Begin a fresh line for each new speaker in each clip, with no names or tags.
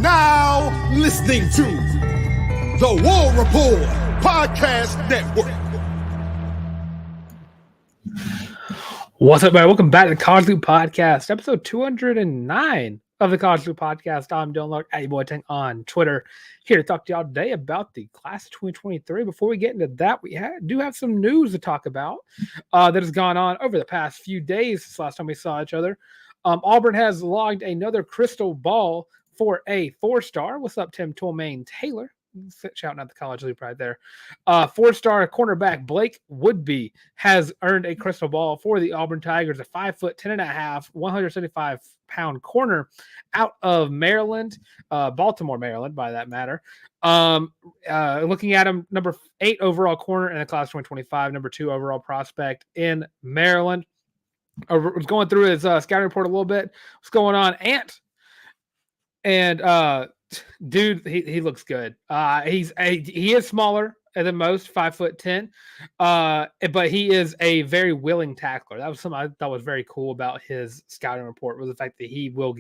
now listening to the War Report Podcast Network.
What's up, everybody? Welcome back to the College Loop Podcast, episode 209 of the College Loop Podcast. I'm Dylan Larck, at your boy Tank on Twitter, here to talk to y'all today about the class of 2023. Before we get into that, we do have some news to talk about that has gone on over the past few days since last time we saw each other. Auburn has logged another crystal ball for a 4-star. What's up, Tim Toolmain Taylor? Shouting out the College Loop right there. 4-star cornerback Blake Woodby has earned a crystal ball for the Auburn Tigers, a 5'10.5", 175-pound corner out of Maryland, Baltimore, Maryland, by that matter. Looking at him, number 8 overall corner in the class 2025, number 2 overall prospect in Maryland. I was going through his scouting report a little bit. What's going on, Ant? And dude, he looks good. He is smaller than most, 5'10", but he is a very willing tackler. That was something I thought was very cool about his scouting report, was the fact that he will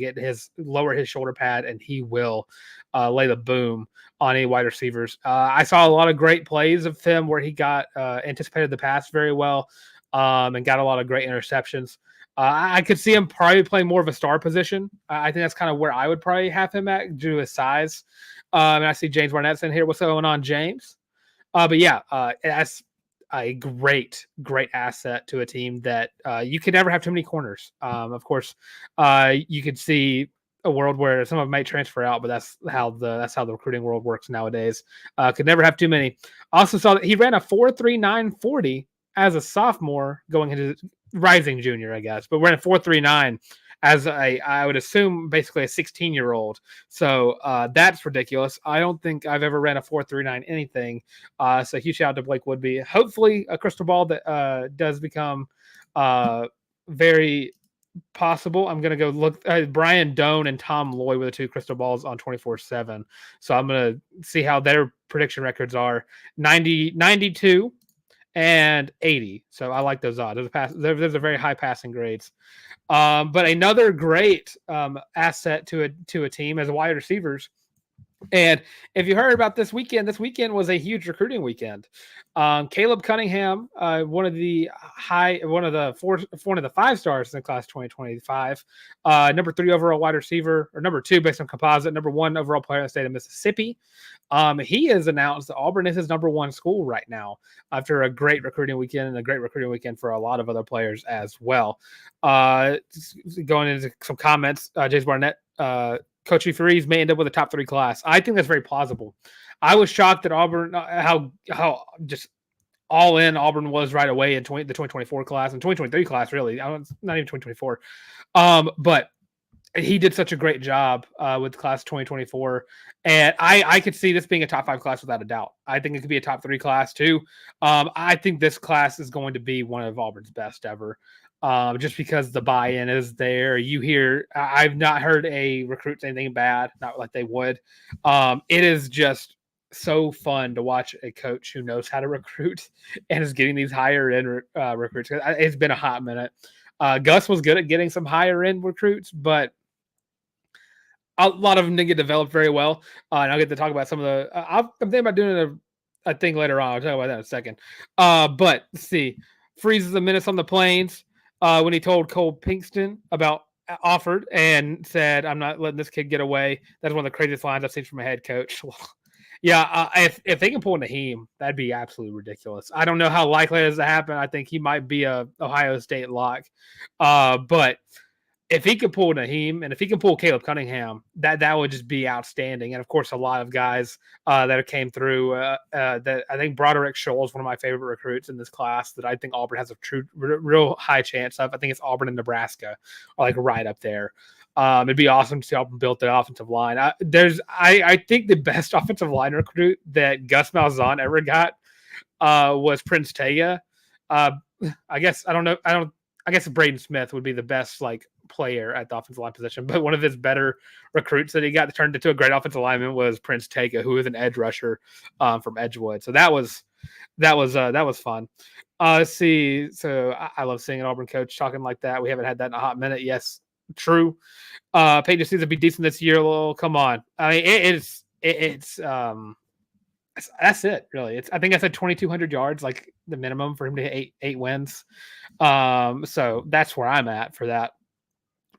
lower his shoulder pad and he will lay the boom on any wide receivers. I saw a lot of great plays of him where he got anticipated the pass very well and got a lot of great interceptions. I could see him probably playing more of a star position. I think that's kind of where I would probably have him at due to his size. And I see James Barnett's in here. What's going on, James? But yeah, that's a great asset to a team that you can never have too many corners. Of course, you could see a world where some of them might transfer out, but that's how the recruiting world works nowadays. Could never have too many. Also saw that he ran a 4.39 40 as a sophomore going into rising junior, I guess, but we're in a 4.39 as I would assume basically a 16-year-old. So that's ridiculous. I don't think I've ever ran a 4.39 anything. So huge shout out to Blake Woodby. Hopefully a crystal ball that does become very possible. I'm going to go look. Brian Doan and Tom Loy were the 2 crystal balls on 24/7. So I'm going to see how their prediction records are. 90, 92. And 80. So I like those odds. There's a very high passing grades. But another great asset to a team as wide receivers. And if you heard about this weekend was a huge recruiting weekend. Caleb Cunningham, one of the 5 stars in the class 2025, number 3 overall wide receiver, or number 2 based on composite, number 1 overall player in the state of Mississippi. He has announced that Auburn is his number 1 school right now after a great recruiting weekend and a great recruiting weekend for a lot of other players as well. Going into some comments, James Barnett, Coach Referees may end up with a top 3 class. I think that's very plausible. I was shocked that Auburn, how just all in Auburn was right away in the 2024 class and 2023 class, really. Not even 2024. But he did such a great job with class 2024. And I could see this being a top 5 class without a doubt. I think it could be a top 3 class too. I think this class is going to be one of Auburn's best ever. Just because the buy-in is there. I've not heard a recruit say anything bad, not like they would. It is just so fun to watch a coach who knows how to recruit and is getting these higher end recruits. It's been a hot minute. Gus was good at getting some higher end recruits, but a lot of them didn't get developed very well. And I'll get to talk about some of the. I'm thinking about doing a thing later on. I'll talk about that in a second. But let's see, freezes the minutes on the Plains. When he told Cole Pinkston about offered and said, "I'm not letting this kid get away." That's one of the craziest lines I've seen from a head coach. Yeah, if they can pull Naheem, that'd be absolutely ridiculous. I don't know how likely it is to happen. I think he might be a Ohio State lock. But if he could pull Naheem and if he can pull Caleb Cunningham, that would just be outstanding. And of course, a lot of guys that came through. That I think Broderick Scholl is one of my favorite recruits in this class that I think Auburn has a real high chance of. I think it's Auburn and Nebraska are like right up there. It'd be awesome to see Auburn build the offensive line. I think the best offensive line recruit that Gus Malzahn ever got was Prince Tega. I guess I guess Braden Smith would be the best player at the offensive line position, but one of his better recruits that he got turned into a great offensive lineman was Prince Tega, who is an edge rusher from Edgewood. So that was fun. Let's see. So I love seeing an Auburn coach talking like that. We haven't had that in a hot minute. Yes, true. Peyton just needs to be decent this year. Well, come on. I mean, it's that's it really. I think I said 2,200 yards, like the minimum for him to hit eight wins. So that's where I'm at for that.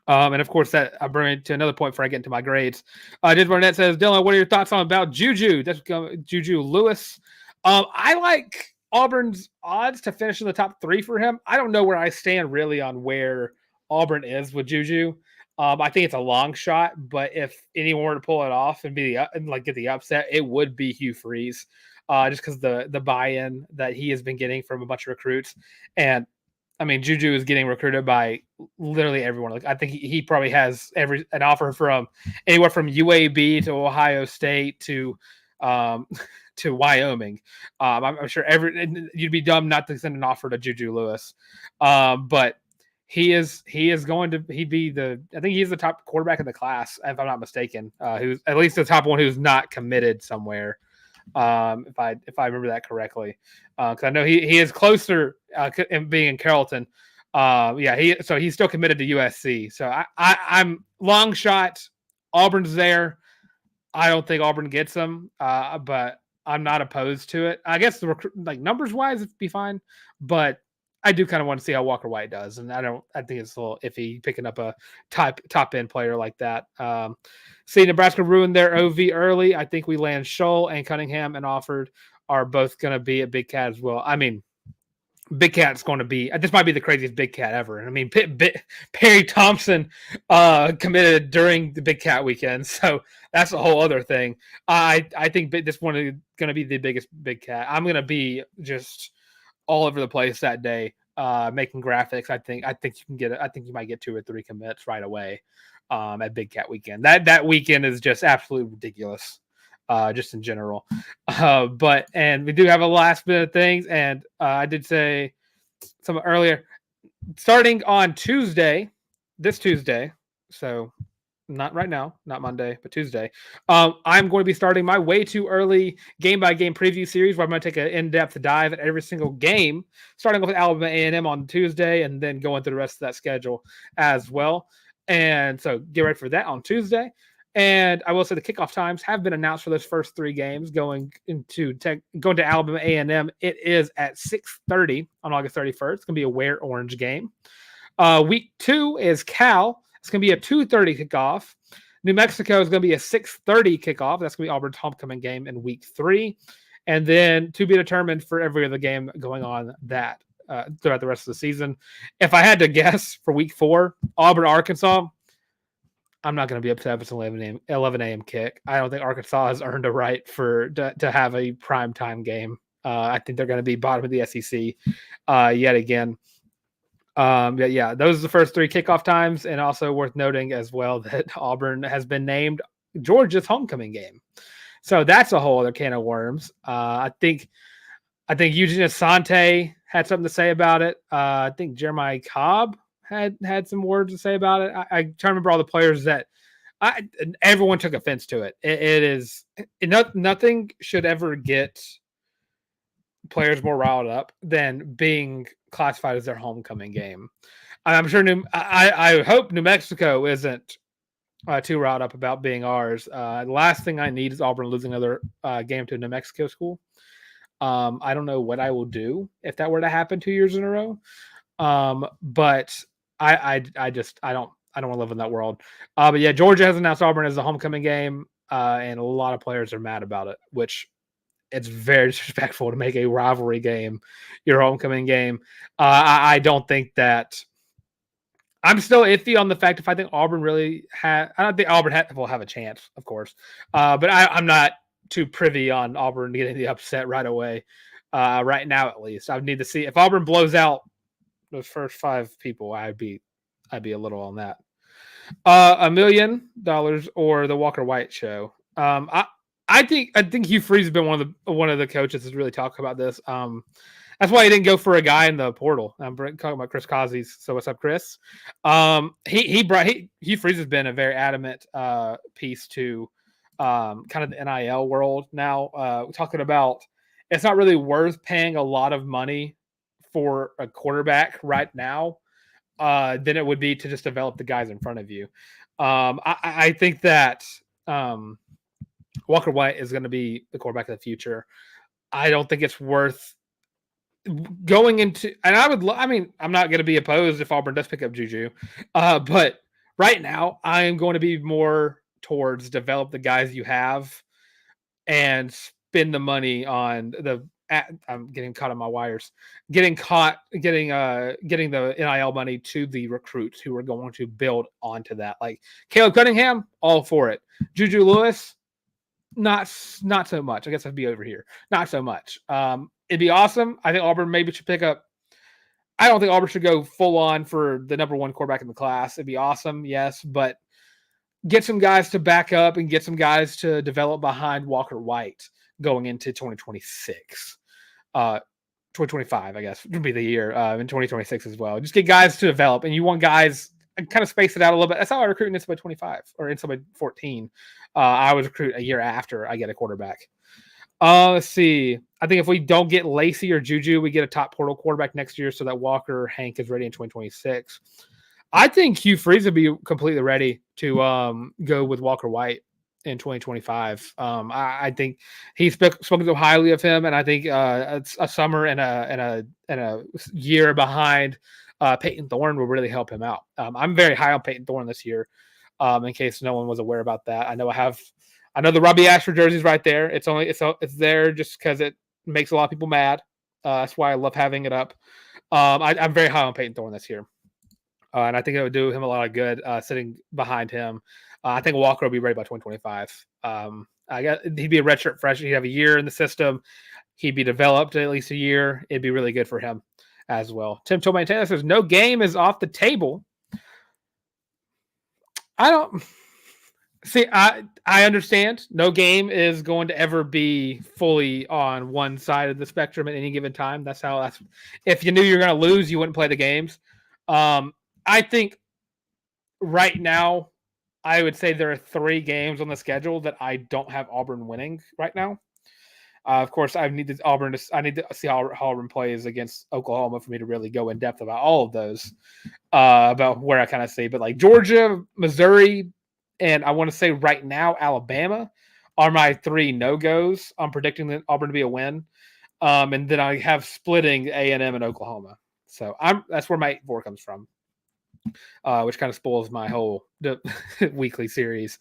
And of course, that I bring it to another point before I get into my grades. Diz Barnett says, Dylan, what are your thoughts on about Juju? That's Juju Lewis. I like Auburn's odds to finish in the top 3 for him. I don't know where I stand really on where Auburn is with Juju. I think it's a long shot, but if anyone were to pull it off and get the upset, it would be Hugh Freeze, just because the buy-in that he has been getting from a bunch of recruits. And I mean, Juju is getting recruited by literally everyone. Like, I think he probably has an offer from anywhere from UAB to Ohio State to Wyoming. I'm sure you'd be dumb not to send an offer to Juju Lewis. But he'd be I think he's the top quarterback in the class, if I'm not mistaken. Who's at least the top one who's not committed somewhere. If I remember that correctly, because I know he is closer in being in Carrollton. He's still committed to USC. So I'm long shot. Auburn's there. I don't think Auburn gets them, but I'm not opposed to it. I guess numbers wise, it'd be fine, but I do kind of want to see how Walker White does, and I think it's a little iffy picking up a top end player like that. See, Nebraska ruined their OV early. I think we land Scholl and Cunningham and Offord are both going to be a Big Cat as well. I mean, Big Cat's going to be. This might be the craziest Big Cat ever. I mean, Perry Thompson committed during the Big Cat weekend, so that's a whole other thing. I think this one is going to be the biggest Big Cat. I'm going to be just all over the place that day, making graphics. I think you can get it. I think you might get 2 or 3 commits right away at Big Cat weekend. That weekend is just absolutely ridiculous, just in general. And we do have a last bit of things, and I did say some earlier, starting on this Tuesday. So not right now, not Monday, but Tuesday. I'm going to be starting my way too early game-by-game preview series where I'm going to take an in-depth dive at every single game, starting off with Alabama A&M on Tuesday and then going through the rest of that schedule as well. And so get ready for that on Tuesday. And I will say the kickoff times have been announced for those first 3 games going to Alabama A&M. It is at 6:30 on August 31st. It's going to be a Wear Orange game. Week 2 is Cal. It's going to be a 2:30 kickoff. New Mexico is going to be a 6:30 kickoff. That's going to be Auburn's homecoming game in week 3. And then to be determined for every other game going on that throughout the rest of the season. If I had to guess for week 4, Auburn, Arkansas, I'm not going to be upset if it's an 11 a.m. kick. I don't think Arkansas has earned a right to have a primetime game. I think they're going to be bottom of the SEC yet again. Those are the first 3 kickoff times, and also worth noting as well that Auburn has been named Georgia's homecoming game. So that's a whole other can of worms. I think Eugene Asante had something to say about it. I think Jeremiah Cobb had some words to say about it. I try to remember all the players that everyone took offense to it. Nothing should ever get players more riled up than being classified as their homecoming game. I'm sure I hope New Mexico isn't too riled up about being ours. The last thing I need is Auburn losing another game to a New Mexico school. I don't know what I will do if that were to happen 2 years in a row. But I don't want to live in that world. But yeah, Georgia has announced Auburn as the homecoming game, and a lot of players are mad about it, which it's very disrespectful to make a rivalry game your homecoming game. I don't think that. I'm still iffy on the fact if I think Auburn really I don't think Auburn will have a chance, of course. But I'm not too privy on Auburn getting the upset right away. Right now, at least, I would need to see if Auburn blows out those first 5 people. I'd be a little on that. $1 million or the Walker White show. I think Hugh Freeze has been one of the coaches that's really talked about this. That's why he didn't go for a guy in the portal. I'm talking about Chris Causey's. So what's up, Chris? Hugh Freeze has been a very adamant piece to kind of the NIL world now. Talking about it's not really worth paying a lot of money for a quarterback right now. than it would be to just develop the guys in front of you. I think that Walker White is going to be the quarterback of the future. I don't think it's worth going into, and I'm not going to be opposed if Auburn does pick up Juju, but right now I am going to be more towards develop the guys you have and spend the money on I'm getting caught on my wires, getting the NIL money to the recruits who are going to build onto that. Like Caleb Cunningham, all for it. Juju Lewis, not so much. I guess I'd be over here. Not so much. It'd be awesome. I think Auburn maybe should pick up. I don't think Auburn should go full on for the number one quarterback in the class. It'd be awesome, yes, but get some guys to back up and get some guys to develop behind Walker White going into 2026. 2025, I guess, would be the year, in 2026 as well. Just get guys to develop, and you want guys kind of space it out a little bit. That's how I recruit in NCAA 25 or NCAA 14. I was recruit a year after I get a quarterback. Let's see. I think if we don't get Lacey or Juju, we get a top portal quarterback next year so that Walker Hank is ready in 2026. I think Hugh Freeze would be completely ready to go with Walker White in 2025. I think he's spoken so highly of him, and I think it's a summer and a year behind Peyton Thorne will really help him out. I'm very high on Peyton Thorne this year. In case no one was aware about that, I know the Robbie Ashford jersey's right there. It's there just because it makes a lot of people mad. That's why I love having it up. I'm very high on Peyton Thorne this year. And I think it would do him a lot of good sitting behind him. I think Walker will be ready by 2025. He'd be a redshirt freshman. He'd have a year in the system. He'd be developed at least a year. It'd be really good for him as well. Tim Tillman says no game is off the table. I don't see. I understand no game is going to ever be fully on one side of the spectrum at any given time. That's if you knew you were going to lose, you wouldn't play the games. I think right now, I would say there are 3 games on the schedule that I don't have Auburn winning right now. Of course, I need to see how Auburn plays against Oklahoma for me to really go in depth about all of those, about where I kind of see. But like Georgia, Missouri, and I want to say right now Alabama are my 3 no-goes. I'm predicting that Auburn to be a win, and then I have splitting A&M and Oklahoma. So that's where my 8-4 comes from. Which kind of spoils my whole weekly series.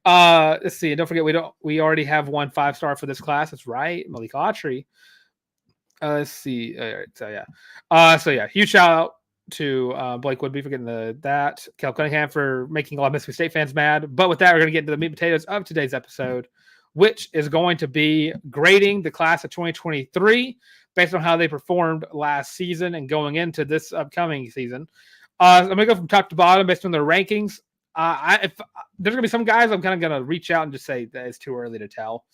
Let's see. And don't forget, we already have 1 5-star for this class. That's right. Malik Autry. Let's see. All right, so yeah. Huge shout out to Blake Woodby for getting that. Cal Cunningham for making a lot of Mississippi State fans mad. But with that, we're going to get into the meat and potatoes of today's episode, which is going to be grading the class of 2023 based on how they performed last season and going into this upcoming season. I'm going to go from top to bottom based on their rankings. If there's going to be some guys I'm kind of going to reach out and just say that it's too early to tell.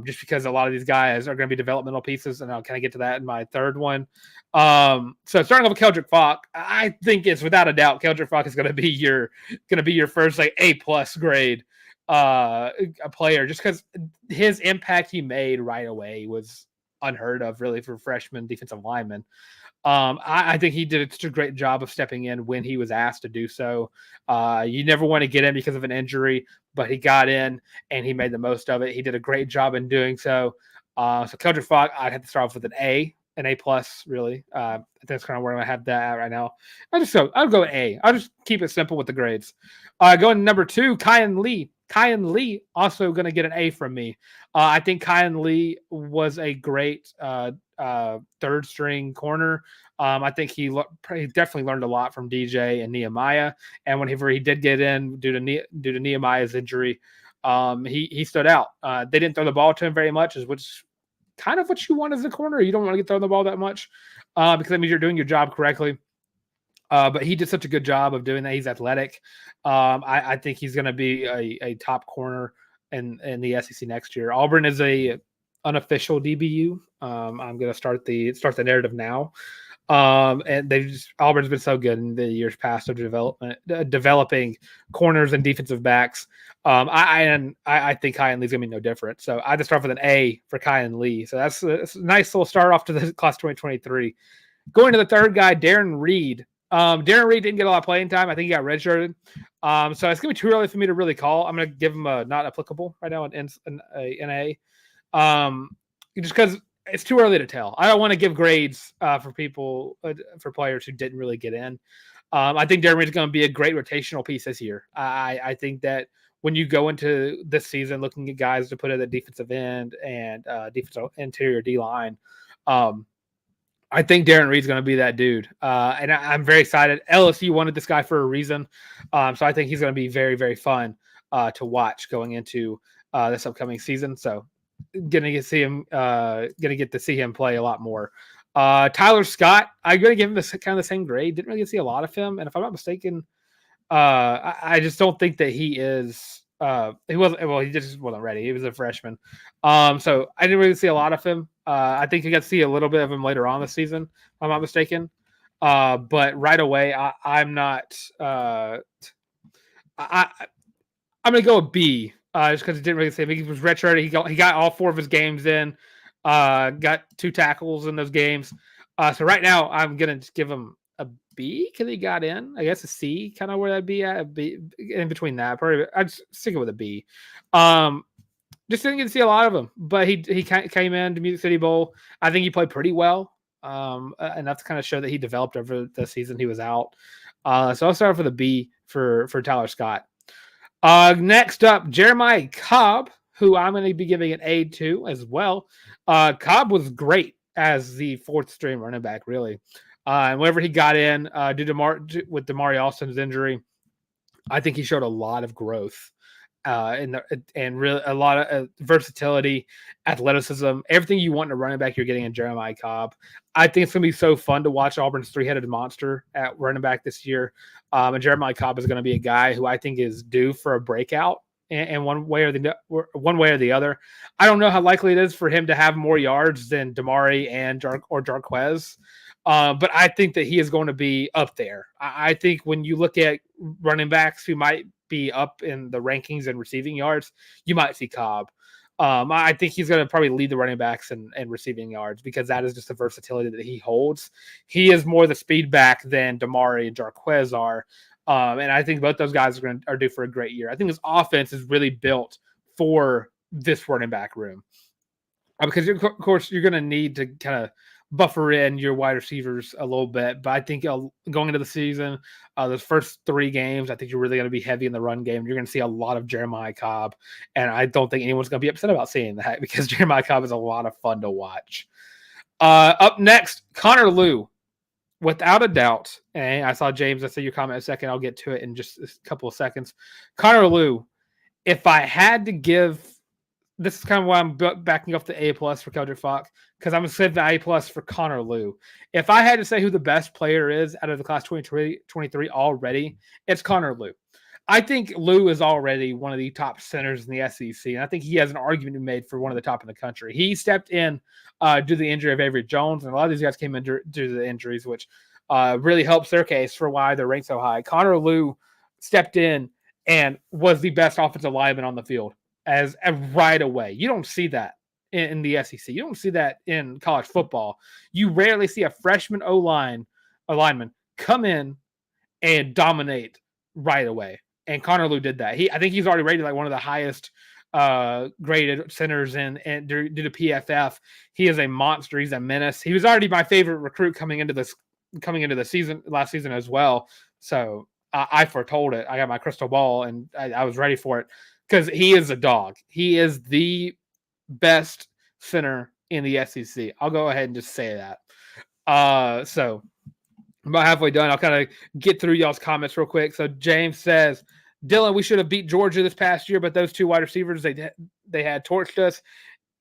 Just because a lot of these guys are going to be developmental pieces, and I'll kind of get to that in my third one. So starting off with Keldrick Falk, I think it's without a doubt Keldrick Falk is going to be your first like A+ grade a player, just because his impact he made right away was unheard of, really, for freshman defensive linemen. I think he did such a great job of stepping in when he was asked to do so. You never want to get in because of an injury, but he got in and he made the most of it. He did a great job in doing so. So Keldrick Falk, I'd have to start off with an A+, really. I think that's kind of where I have that at right now. I'll go A. I'll just keep it simple with the grades. Going to number 2, Kyan Lee. Kyan Lee also going to get an A from me. I think Kyan Lee was a great third string corner. I think he definitely learned a lot from DJ and Nehemiah. And whenever he did get in due to Nehemiah's injury, he stood out. They didn't throw the ball to him very much, which kind of what you want as a corner. You don't want to get thrown the ball that much because that means you're doing your job correctly. But he did such a good job of doing that. He's athletic. I think he's going to be a top corner in the SEC next year. Auburn is a unofficial DBU. I'm going to start the narrative now. And Auburn's been so good in the years past of developing corners and defensive backs. I think Kyan Lee's going to be no different. So I just start with an A for Kyan Lee. So that's a nice little start off to the class 2023. Going to the third guy, Darren Reed. Darren Reed didn't get a lot of playing time. I think he got redshirted. So it's gonna be too early for me to really call. I'm gonna give him a not applicable right now in NA. Just because it's too early to tell. I don't want to give grades for people for players who didn't really get in. I think Darren Reed is going to be a great rotational piece this year. I think that when you go into this season looking at guys to put at the defensive end and defensive interior D line, I think Darren Reed's going to be that dude. And I'm very excited. LSU wanted this guy for a reason. So I think he's going to be very, very fun to watch going into this upcoming season. So gonna get to see him play a lot more. Tyler Scott, I'm gonna give him kind of the same grade. Didn't really get to see a lot of him, and if I'm not mistaken, I just don't think that he is. He wasn't. Well, he just wasn't ready. He was a freshman, so I didn't really see a lot of him. I think you got to see a little bit of him later on this season, if I'm not mistaken. But right away, I'm not. I'm gonna go a B. Just because it didn't really say he was redshirted. He got all 4 of his games in. Got 2 tackles in those games. So right now I'm gonna just give him a B because he got in. I guess a C, kind of where that'd be at. A B in between that. Probably I'd stick it with a B. Just didn't get to see a lot of him, but he came in to Music City Bowl. I think he played pretty well. Enough to kind of show that he developed over the season he was out. So I'll start with a B for Tyler Scott. Next up, Jeremiah Cobb, who I'm going to be giving an A to as well. Cobb was great as the 4th string running back, really. And whenever he got in, with Damari Alston's injury, I think he showed a lot of growth and really a lot of versatility, athleticism, everything you want in a running back, you're getting in Jeremiah Cobb. I think it's going to be so fun to watch Auburn's 3-headed monster at running back this year. And Jeremiah Cobb is going to be a guy who I think is due for a breakout in one way or the other. I don't know how likely it is for him to have more yards than Damari and Jarquez. But I think that he is going to be up there. I think when you look at running backs who might be up in the rankings and receiving yards, you might see Cobb. I think he's going to probably lead the running backs in receiving yards because that is just the versatility that he holds. He is more the speed back than Damari and Jarquez are. And I think both those guys are due for a great year. I think this offense is really built for this running back room. Because, of course, you're going to need to kind of buffer in your wide receivers a little bit. But I think going into the season, those first 3 games, I think you're really going to be heavy in the run game. You're going to see a lot of Jeremiah Cobb. And I don't think anyone's going to be upset about seeing that because Jeremiah Cobb is a lot of fun to watch. Up next, Connor Lew. Without a doubt, and I saw James, I saw your comment in a second. I'll get to it in just a couple of seconds. Connor Lew, if I had to give, this is kind of why I'm backing off the A+ for Keldrick Falk, because I'm going to save the A+ for Connor Lew. If I had to say who the best player is out of the class 2023 already, it's Connor Lew. I think Lew is already one of the top centers in the SEC, and I think he has an argument to be made for one of the top in the country. He stepped in due to the injury of Avery Jones, and a lot of these guys came in due to the injuries, which really helps their case for why they're ranked so high. Connor Lew stepped in and was the best offensive lineman on the field as right away. You don't see that in the SEC. You don't see that in college football. You rarely see a freshman lineman come in and dominate right away. And Connor Lew did that. I think he's already rated like one of the highest graded centers in due to PFF. He is a monster. He's a menace. He was already my favorite recruit coming into the season last season as well. So I foretold it. I got my crystal ball and I was ready for it because he is a dog. He is the best center in the SEC. I'll go ahead and just say that. So I'm about halfway done. I'll kind of get through y'all's comments real quick. So James says, Dylan, we should have beat Georgia this past year, but those 2 wide receivers, they had torched us.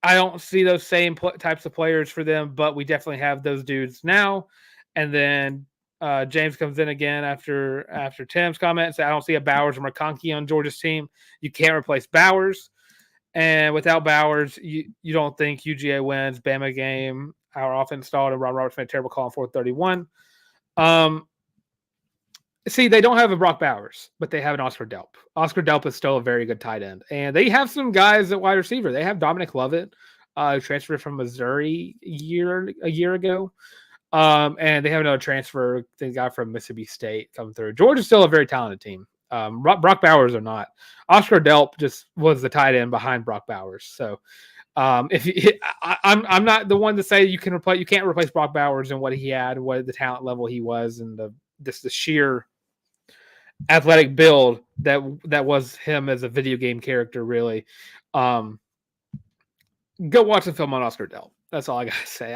I don't see those same types of players for them, but we definitely have those dudes now. And then James comes in again after Tim's comment and says, I don't see a Bowers or McConkey on Georgia's team. You can't replace Bowers. And without Bowers, you don't think UGA wins. Bama game, our offense stalled, and Ron Roberts made a terrible call on 431. See, they don't have a Brock Bowers, but they have an Oscar Delp. Oscar Delp is still a very good tight end. And they have some guys at wide receiver. They have Dominic Lovett, who transferred from Missouri a year ago. And they have another transfer they got from Mississippi State coming through. Georgia's still a very talented team. Brock Bowers or not. Oscar Delp just was the tight end behind Brock Bowers. So I'm not the one to say you can't replace Brock Bowers and what he had, what the talent level he was, and the sheer athletic build that was him as a video game character. Really, go watch the film on Oscar Delp. That's all I gotta say.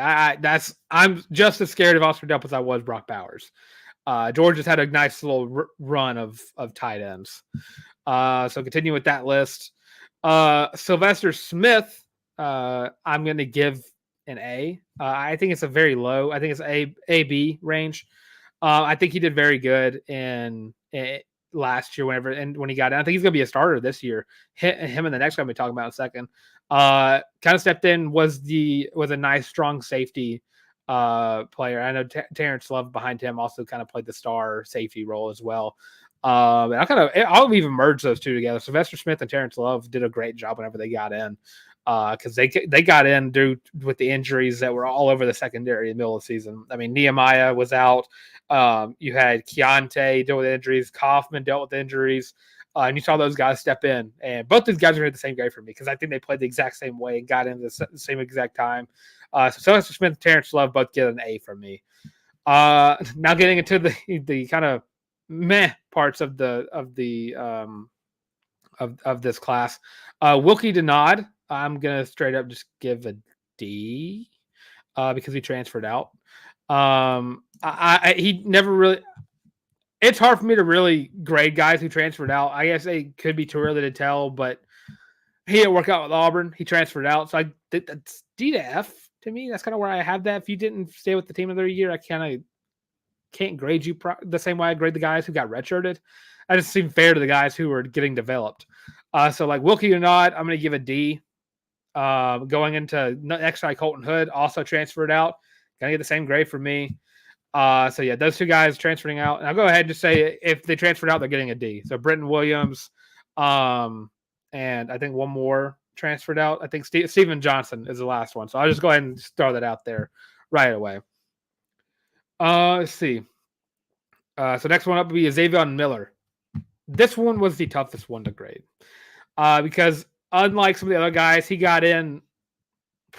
I'm just as scared of Oscar Delp as I was Brock Bowers. Georgia's had a nice little run of tight ends. So continue with that list. Sylvester Smith, I'm going to give an A. I think it's a very low. I think it's A-B range. I think he did very good in last year when he got in. I think he's going to be a starter this year. Him and the next guy we'll be talking about in a second. Kind of stepped in, was a nice strong safety player. I know Terrence Love behind him also kind of played the star safety role as well. And I'll even merge those two together. Sylvester Smith and Terrence Love did a great job whenever they got in, because they got in due with the injuries that were all over the secondary in the middle of the season. I mean, Nehemiah was out. You had Keontae deal with injuries. Kaufman dealt with injuries. And you saw those guys step in. And both these guys are at the same grade for me because I think they played the exact same way and got in the same exact time. So Sylvester Smith and Terrence Love both get an A from me. Now getting into the kind of meh parts of this class. Wilkie Denard, I'm gonna straight up just give a D because he transferred out. He never really. It's hard for me to really grade guys who transferred out. I guess it could be too early to tell, but he didn't work out with Auburn. He transferred out, so I think that's D to F to me. That's kind of where I have that. If you didn't stay with the team another year, I kind of can't grade you the same way I grade the guys who got redshirted. I just seem fair to the guys who were getting developed. So like Wilkie or not, I'm going to give a D. Going into next guy, Colton Hood, also transferred out. Going to get the same grade for me. So yeah, those two guys transferring out. And I'll go ahead and just say if they transferred out, they're getting a D. So Brenton Williams, and I think one more transferred out. I think Steven Johnson is the last one. So I'll just go ahead and throw that out there right away. Let's see. So next one up would be Xavier Miller. This one was the toughest one to grade. Because unlike some of the other guys, he got in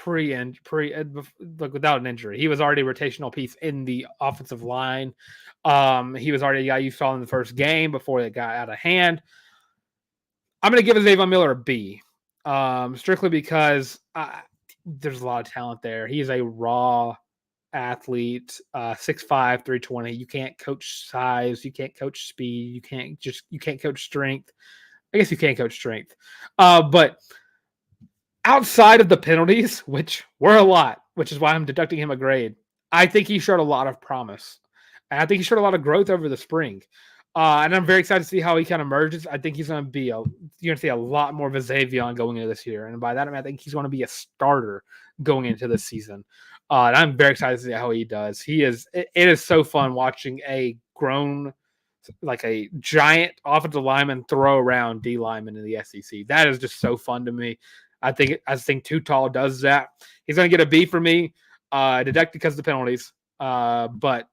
without an injury. He was already a rotational piece in the offensive line. He was already a guy you saw in the first game before it got out of hand. I'm going to give Xavier Miller a B, strictly because there's a lot of talent there. He's a raw athlete, 6'5", 320. You can't coach size. You can't coach speed. You can't coach strength. I guess you can coach strength. But outside of the penalties, which were a lot, which is why I'm deducting him a grade, I think he showed a lot of promise. And I think he showed a lot of growth over the spring. And I'm very excited to see how he kind of merges. I think he's going to be you're going to see a lot more of a Xavier going into this year. And by that, I think he's going to be a starter going into this season. And I'm very excited to see how he does. It is so fun watching a grown, like a giant offensive lineman throw around D lineman in the SEC. That is just so fun to me. I think Too Tall does that. He's going to get a B for me, deduct because of the penalties. But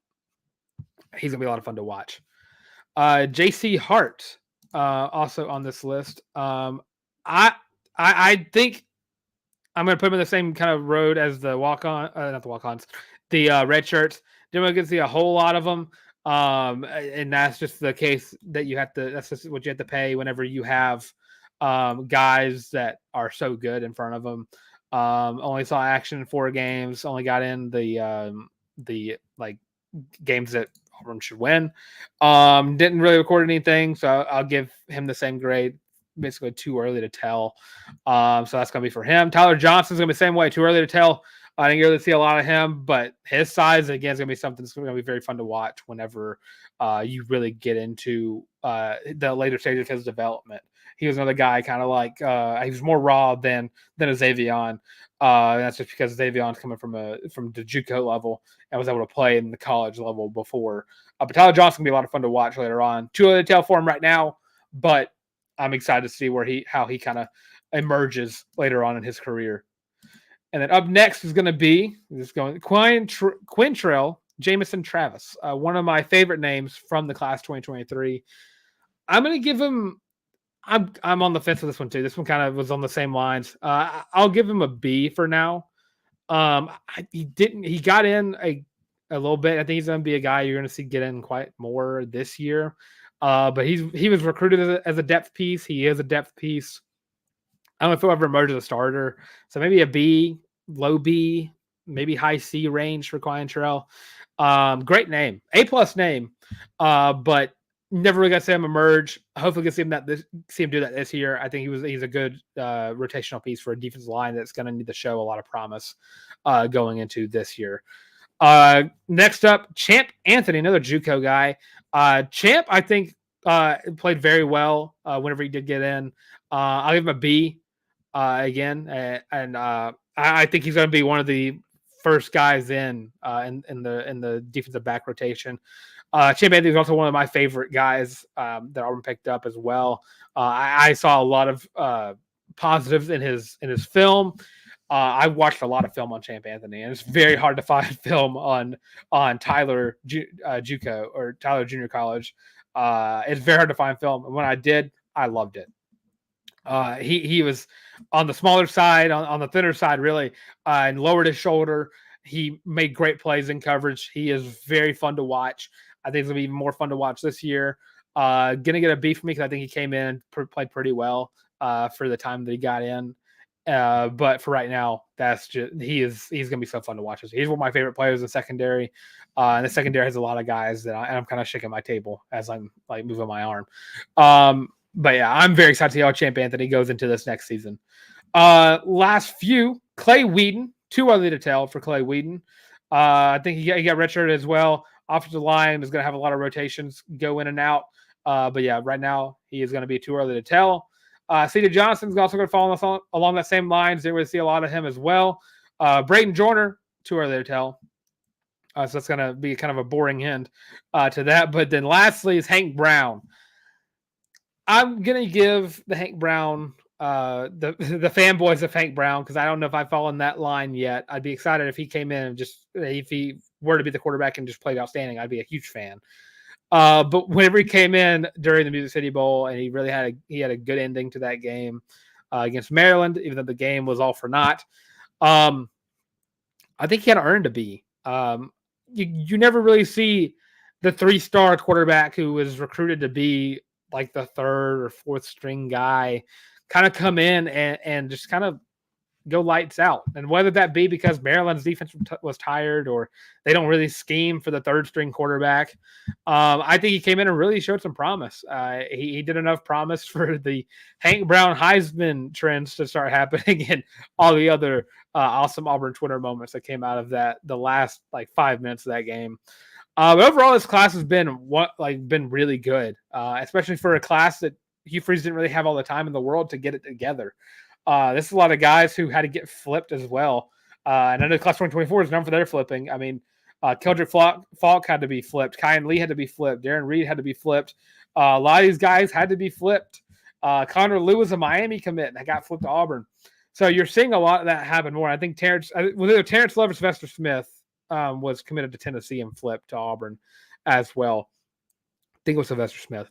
he's going to be a lot of fun to watch. JC Hart, also on this list. I think I'm going to put him in the same kind of road as the not the walk-ons, the red shirts. Didn't get to see a whole lot of them. And that's just the case that that's just what you have to pay whenever you have guys that are so good in front of them. Only saw action in 4 games, only got in the games that Auburn should win. Didn't really record anything, so I'll give him the same grade. Basically too early to tell. So that's going to be for him. Tyler Johnson's going to be the same way, too early to tell. I didn't really see a lot of him, but his size, again, is going to be something that's going to be very fun to watch whenever you really get into the later stage of his development. He was another guy kind of like he was more raw than a Xavier. That's just because Xavier's coming from the JUCO level and was able to play in the college level before. But Tyler Johnson can be a lot of fun to watch later on. Too early to tell for him right now, but I'm excited to see how he kind of emerges later on in his career. And then up next is going to be Quintrell Jamison Travis, one of my favorite names from the class 2023. I'm going to give him. I'm on the fence with this one too. This one kind of was on the same lines. I'll give him a B for now. He got in a little bit. I think he's going to be a guy you're going to see get in quite more this year. But he was recruited as a depth piece. He is a depth piece. I don't know if he'll ever emerge as a starter. So maybe a B, low B, maybe high C range for Quintrell. Great name, A+ name, but never really got to see him emerge. Hopefully, get see him do that this year. I think he's a good rotational piece for a defensive line that's going to need to show a lot of promise going into this year. Next up, Champ Anthony, another JUCO guy. Champ, I think, played very well whenever he did get in. I'll give him a B again, and I think he's going to be one of the first guys in the defensive back rotation. Champ Anthony is also one of my favorite guys that Auburn picked up as well. I saw a lot of positives in his film. I watched a lot of film on Champ Anthony, and it's very hard to find film on Tyler JUCO or Tyler Junior College. It's very hard to find film, and when I did, I loved it. He was on the smaller side, on the thinner side, really, and lowered his shoulder. He made great plays in coverage. He is very fun to watch. I think it's going to be even more fun to watch this year. Going to get a B for me because I think he came in and played pretty well for the time that he got in. But for right now, that's just he's going to be so fun to watch. He's one of my favorite players in secondary. And the secondary has a lot of guys that I'm kind of shaking my table as I'm like moving my arm. But yeah, I'm very excited to see how Champ Anthony goes into this next season. Last few, Clay Whedon, too early to tell for Clay Whedon. I think he got redshirted as well. Offensive line is going to have a lot of rotations go in and out. But yeah, right now he is going to be too early to tell. C.J. Johnson's also going to follow along that same lines. They're going to see a lot of him as well. Braden Joyner, too early to tell. So that's going to be kind of a boring end to that. But then lastly is Hank Brown. I'm going to give the Hank Brown, the fanboys of Hank Brown, because I don't know if I fall in that line yet. I'd be excited if he came in and if he were to be the quarterback and just played outstanding. I'd be a huge fan. But whenever he came in during the Music City Bowl, and he really had a good ending to that game against Maryland, even though the game was all for naught. I think he had earned a B. You never really see the 3-star quarterback who was recruited to be like the 3rd or 4th string guy kind of come in and just kind of go lights out. And whether that be because Maryland's defense was tired or they don't really scheme for the 3rd string quarterback, I think he came in and really showed some promise. He did enough promise for the Hank Brown Heisman trends to start happening and all the other awesome Auburn Twitter moments that came out of the last 5 minutes of that game. But overall, this class has been really good, especially for a class that Hugh Freeze didn't really have all the time in the world to get it together. This is a lot of guys who had to get flipped as well. And I know class 2024 is known for their flipping. I mean, Keldrick Falk had to be flipped. Kyan Lee had to be flipped. Darren Reed had to be flipped. A lot of these guys had to be flipped. Connor Lew was a Miami commit and got flipped to Auburn. So you're seeing a lot of that happen more. I think Terrence Love or Sylvester Smith was committed to Tennessee and flipped to Auburn as well. I think it was Sylvester Smith.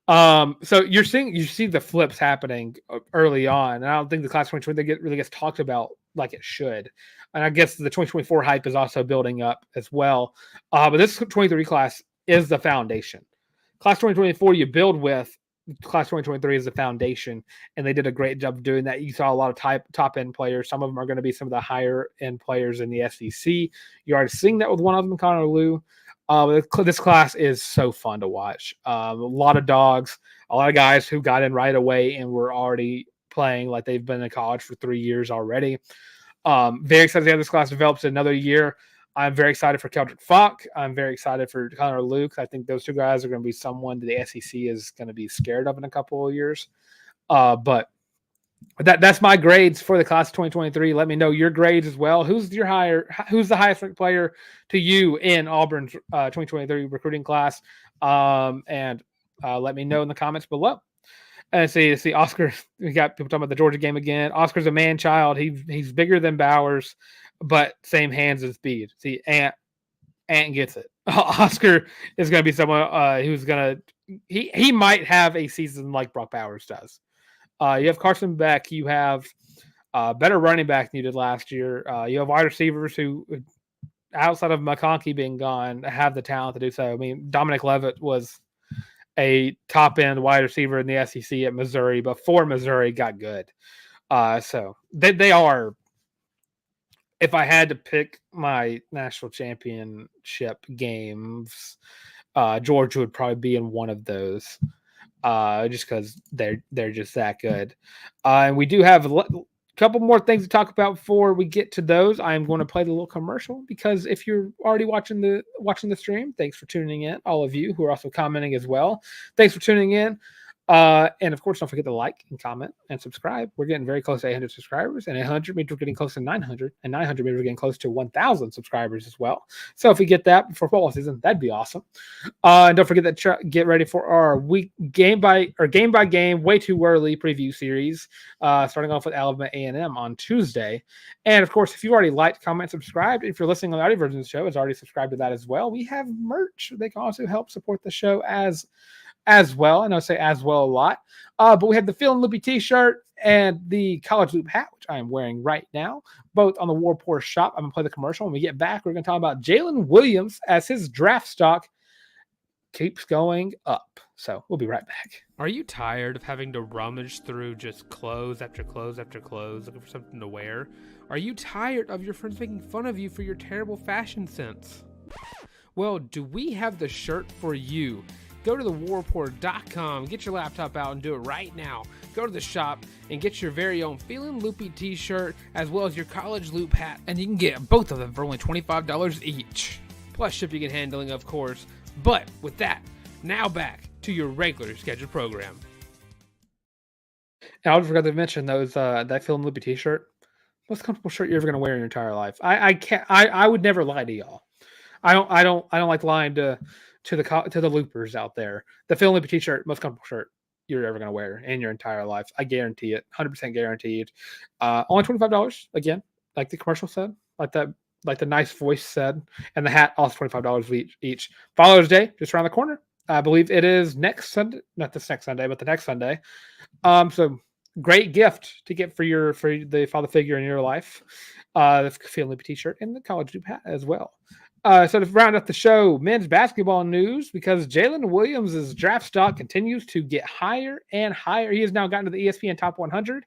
So you see the flips happening early on, and I don't think the class 2020 really gets talked about like it should. And I guess the 2024 hype is also building up as well. But this 23 class is the foundation. Class 2024 you build with. Class 2023 is the foundation, and they did a great job doing that. You saw a lot of top end players. Some of them are going to be some of the higher end players in the SEC. You're already seeing that with one of them, Connor Lew. This class is so fun to watch. A lot of dogs, a lot of guys who got in right away and were already playing like they've been in college for 3 years already. Very excited to have this class develops another year. I'm very excited for Keldrick Falk. I'm very excited for Connor Lew. I think those two guys are going to be someone that the SEC is going to be scared of in a couple of years. But that's my grades for the class of 2023. Let me know your grades as well. Who's the highest ranked player to you in Auburn's 2023 recruiting class? And let me know in the comments below. And see Oscar. We got people talking about the Georgia game again. Oscar's a man child. He's bigger than Bowers, but same hands and speed. See, Ant gets it. Oscar is going to be someone who's going to he might have a season like Brock Bowers does. You have Carson Beck. You have better running back than you did last year. You have wide receivers who, outside of McConkey being gone, have the talent to do so. I mean, Dominic Levitt was a top-end wide receiver in the SEC at Missouri before Missouri got good. So they are, if I had to pick my national championship games, Georgia would probably be in one of those, just because they're just that good. And we do have a couple more things to talk about before we get to those. I'm going to play the little commercial, because if you're already watching the stream, thanks for tuning in. All of you who are also commenting as well, thanks for tuning in. And of course, don't forget to like and comment and subscribe. We're getting very close to 800 subscribers, and 100 means we're getting close to 900, and 900 means we're getting close to 1,000 subscribers as well. So if we get that before football season, that'd be awesome. And don't forget that get ready for our week game by game, way too early preview series, starting off with Alabama A&M on Tuesday. And of course, if you've already liked, comment, subscribed, if you're listening on the audio version of the show, is already subscribed to that as well. We have merch. They can also help support the show as well. And I'll say as well a lot. But we have the Feelin' Loopy t-shirt and the College Loop hat, which I am wearing right now, both on the War Report shop. I'm going to play the commercial. When we get back, we're going to talk about Jaylin Williams as his draft stock keeps going up. So we'll be right back.
Are you tired of having to rummage through just clothes after clothes after clothes, looking for something to wear? Are you tired of your friends making fun of you for your terrible fashion sense? Well, do we have the shirt for you? Go to thewarreport.com, get your laptop out and do it right now. Go to the shop and get your very own Feelin' Loopy t-shirt as well as your College Loop hat, and you can get both of them for only $25 each. Plus shipping and handling, of course. But with that, now back to your regular scheduled program.
And I forgot to mention those that Feelin' Loopy t-shirt. Most comfortable shirt you're ever gonna wear in your entire life. I would never lie to y'all. I don't like lying to the loopers out there. The Feelin' Loopy t-shirt, most comfortable shirt you're ever going to wear in your entire life. I guarantee it. 100% guaranteed. Only $25 again, like the commercial said, like the nice voice said, and the hat also $25 each. Father's Day just around the corner. I believe it is next Sunday, not this next Sunday, but the next Sunday. So great gift to get for the father figure in your life. The Feelin' Loopy t-shirt and the College Loop hat as well. So to round up the show, men's basketball news, because Jaylin Williams' draft stock continues to get higher and higher. He has now gotten to the ESPN Top 100,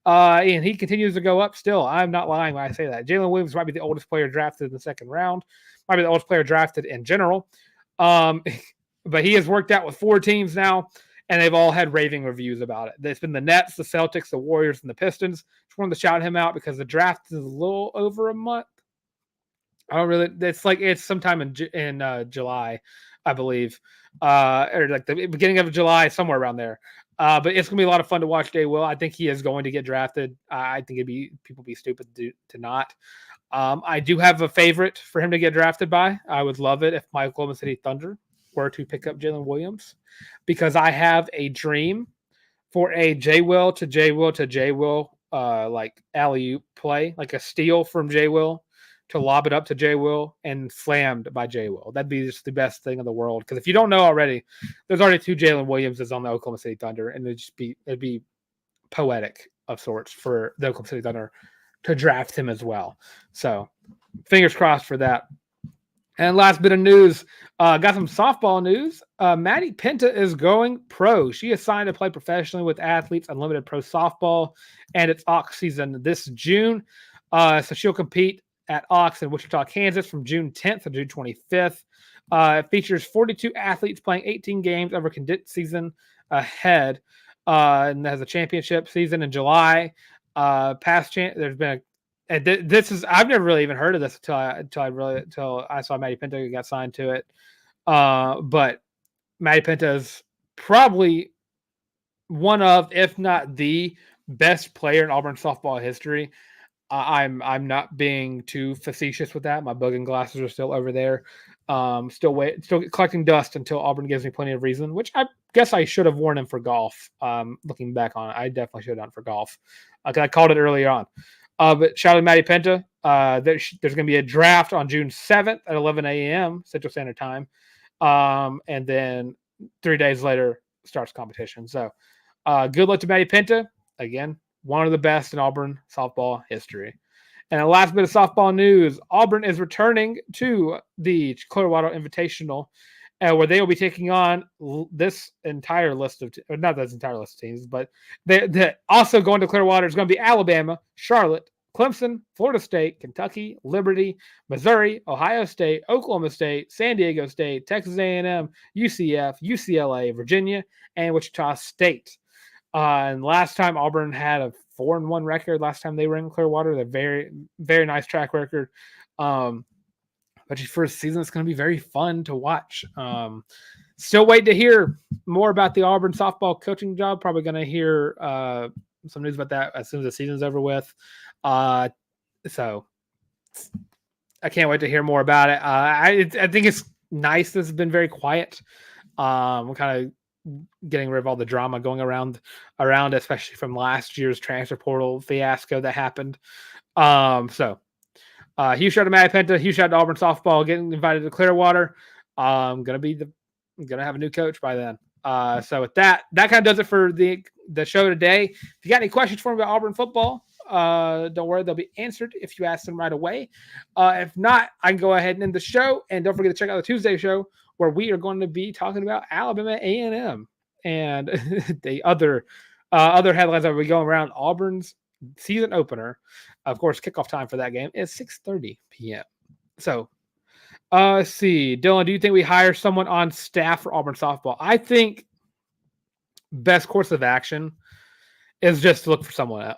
and he continues to go up still. I'm not lying when I say that. Jaylin Williams might be the oldest player drafted in the second round, might be the oldest player drafted in general. But he has worked out with 4 teams now, and they've all had raving reviews about it. It's been the Nets, the Celtics, the Warriors, and the Pistons. Just wanted to shout him out because the draft is a little over a month. I don't really. It's sometime in July, I believe, or like the beginning of July, somewhere around there. But it's gonna be a lot of fun to watch Jay Will. I think he is going to get drafted. I think people be stupid to not. I do have a favorite for him to get drafted by. I would love it if my Oklahoma City Thunder were to pick up Jaylin Williams, because I have a dream for a Jay Will to Jay Will to Jay Will like alley-oop play, like a steal from Jay Will to lob it up to Jay Will and slammed by Jay Will. That'd be just the best thing in the world. Because if you don't know already, there's already 2 Jaylin Williamses on the Oklahoma City Thunder, and it'd be poetic of sorts for the Oklahoma City Thunder to draft him as well. So fingers crossed for that. And last bit of news, got some softball news. Maddie Penta is going pro. She is signed to play professionally with Athletes Unlimited Pro Softball, and it's Ox season this June. So she'll compete at Ox in Wichita, Kansas from June 10th to June 25th. It features 42 athletes playing 18 games over condensed season ahead, and has a championship season in July. There's been this is, I've never really even heard of this until I saw Maddie Penta got signed to it. But Maddie Penta is probably one of, if not the best player in Auburn softball history. I'm not being too facetious with that. My Bogan glasses are still over there. Still collecting dust until Auburn gives me plenty of reason, which I guess I should have worn them for golf. Looking back on it, I definitely should have done for golf. I called it earlier on. But shout out to Maddie Penta. There's going to be a draft on June 7th at 11 a.m. Central Standard Time. And then 3 days later starts competition. So good luck to Maddie Penta. Again, one of the best in Auburn softball history. And the last bit of softball news, Auburn is returning to the Clearwater Invitational, where they will be taking on this entire list of not this entire list of teams, but they also going to Clearwater is going to be Alabama, Charlotte, Clemson, Florida State, Kentucky, Liberty, Missouri, Ohio State, Oklahoma State, San Diego State, Texas A&M, UCF, UCLA, Virginia, and Wichita State. And last time Auburn had a 4-1 record. Last time they were in Clearwater, they're very, very nice track record. But for the season, it's going to be very fun to watch. Still waiting to hear more about the Auburn softball coaching job. Probably going to hear some news about that as soon as the season's over with. So I can't wait to hear more about it. I think it's nice. This has been very quiet. We're kind of getting rid of all the drama going around, especially from last year's transfer portal fiasco that happened. So huge shout out to Maddie Penta, huge shout out to Auburn softball getting invited to Clearwater. Gonna have a new coach by then. So with that kind of does it for the show today. If you got any questions for me about Auburn football, don't worry, they'll be answered if you ask them right away. If not, I can go ahead and end the show. And don't forget to check out the Tuesday show, where we are going to be talking about Alabama A&M and the other headlines that will be going around. Auburn's season opener, of course, kickoff time for that game is 6:30 p.m. So, let's see. Dylan, do you think we hire someone on staff for Auburn softball? I think best course of action is just to look for someone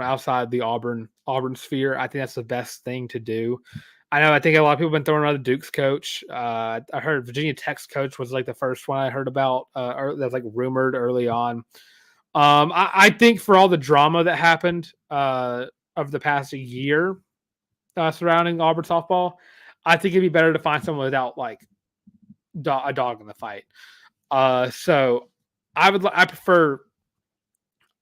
outside the Auburn sphere. I think that's the best thing to do. I think a lot of people have been throwing around the Duke's coach. I heard Virginia Tech's coach was like the first one I heard about, or that was like rumored early on. I think for all the drama that happened of the past year surrounding Auburn softball, I think it'd be better to find someone without like a dog in the fight. So I prefer.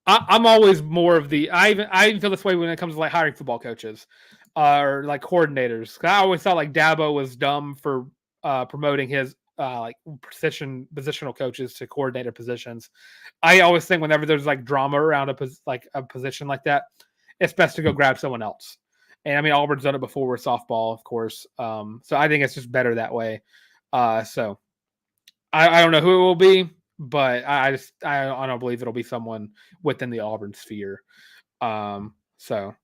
I'm always more of the. I even feel this way when it comes to like hiring football coaches. Or like coordinators. I always thought like Dabo was dumb for promoting his like positional coaches to coordinator positions. I always think whenever there's like drama around a position like that, it's best to go grab someone else. And I mean, Auburn's done it before with softball, of course. So I think it's just better that way. So I don't know who it will be, but I don't believe it'll be someone within the Auburn sphere. So.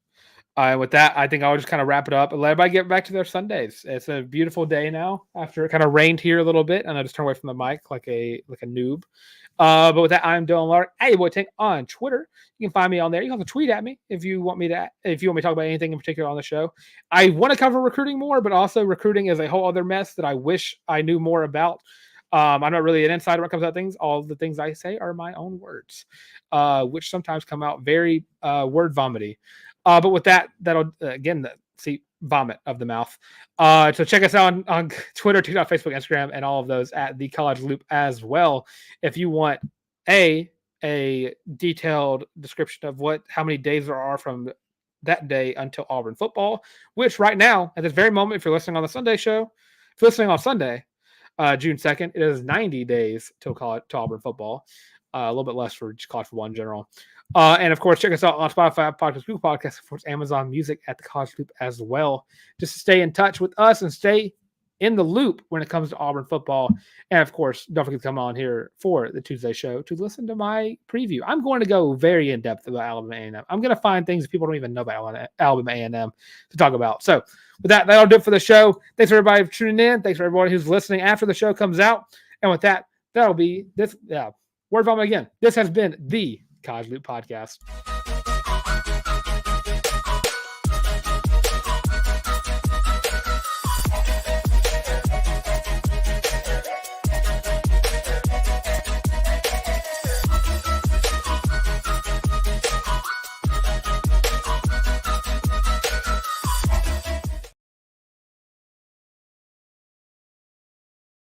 With that, I think I'll just kind of wrap it up and let everybody get back to their Sundays. It's a beautiful day now after it kind of rained here a little bit, and I just turned away from the mic like a noob. But with that, I'm Dylan Larck. Hey, boy, Tank on Twitter. You can find me on there. You can also tweet at me if you want me to talk about anything in particular on the show. I want to cover recruiting more, but also recruiting is a whole other mess that I wish I knew more about. I'm not really an insider when it comes to things. All the things I say are my own words, which sometimes come out very word vomity. But with that, that'll vomit of the mouth. So check us out on Twitter, TikTok, Facebook, Instagram, and all of those at the College Loop as well. If you want a detailed description of how many days there are from that day until Auburn football, which right now at this very moment, if you're listening on the Sunday show, if you're listening on Sunday, June 2nd, it is 90 days to Auburn football. A little bit less for College Football in general. And of course, check us out on Spotify, Podcast, Google Podcasts, of course, Amazon Music at the College Loop as well. Just to stay in touch with us and stay in the loop when it comes to Auburn football. And of course, don't forget to come on here for the Tuesday show to listen to my preview. I'm going to go very in depth about Alabama A&M. I'm going to find things that people don't even know about Alabama A&M to talk about. So with that, that'll do it for the show. Thanks for everybody for tuning in. Thanks for everybody who's listening after the show comes out. And with that, that'll be this. Word vomit again. This has been the College Loop Podcast.